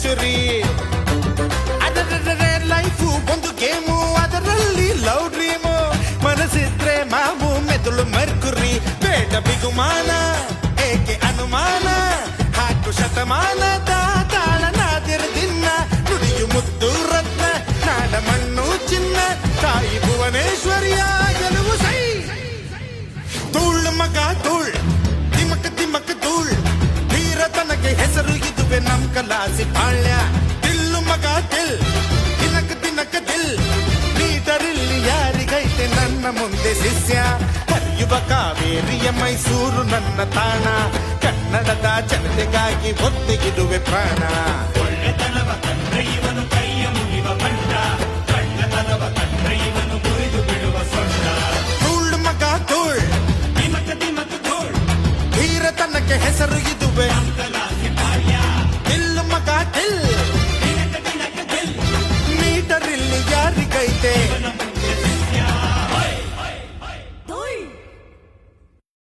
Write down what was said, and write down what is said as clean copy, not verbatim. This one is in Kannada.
ಸೆಂಚುರಿ. ಅದರ ಲೈಫು ಒಂದು ಗೇಮು, ಅದರಲ್ಲಿ ಲವ್ ಡ್ರೀಮು. ಮನಸ್ಸಿದ್ರೆ ಮಾವು, ಮೆದುಳು ಮರ್ಕುರಿ. ಬೇಡ ಬಿಗುಮಾನ, ಏಕೆ ಅನುಮಾನ? ಹಾಕು ಶತಮಾನದ ತಾಳನಾದಿರ ದಿನ. ನುಡಿಯು ಮುದ್ದು ರತ್ನ, ನಾಡ ಮಣ್ಣು ಚಿನ್ನ. ತಾಯಿ ಭುವನೇಶ್ವರಿಯ ಗೆಲುವು ಸೈ. ತೂಳ್ ಮಗ ತೂಳ್, ತಿಮಕ್ ತಿಮಕ್ ತೂಳ್. ಧೀರ ತನಗೆ ಹೆಸರು ಇದುವೆ ನಮ್ ಕಲಾಸಿ ಪಾಳ್ಯ. ದಿಲ್ಲು ಮಗ ದಿಲ್, ತಿನಕ್ ತಿನಕ್ ದಿಲ್. ಲೀಡರಿಲ್ಲಿ ಯಾರಿಗೈತೆ ನನ್ನ ಮುಂದೆ ಶಿಷ್ಯ. ಹರಿಯುವ ಕಾವೇರಿಯ ಮೈಸೂರು ನನ್ನ ತಾಣ. ಕನ್ನಡದ ಜನತೆಗಾಗಿ ಒತ್ತಿಗಿಡುವೆ ಪ್ರಾಣ. ಒಳ್ಳೆತನವ ಕಂಡ್ರೆ ಇವನು ಕೈಯ ಮುಗಿವ ಬಂಡ, ಕಳ್ಳತನವ ಕಂಡ್ರೆ ಇವನು ಮುರಿದು ಬಿಡುವ ಸೊಂಡ. ತೂಳ್ ಮಗ ತೂಳ್, ತಿಮಕ ತಿಮಕ ಧೂಳ್, ಧೀರ ತನಗೆ ಹೆಸರು ಇದುವೆ ಕಲಾಸಿ ಪಾಳ್ಯ. ದಿಲ್ಲು ಮಗ ದಿಲ್.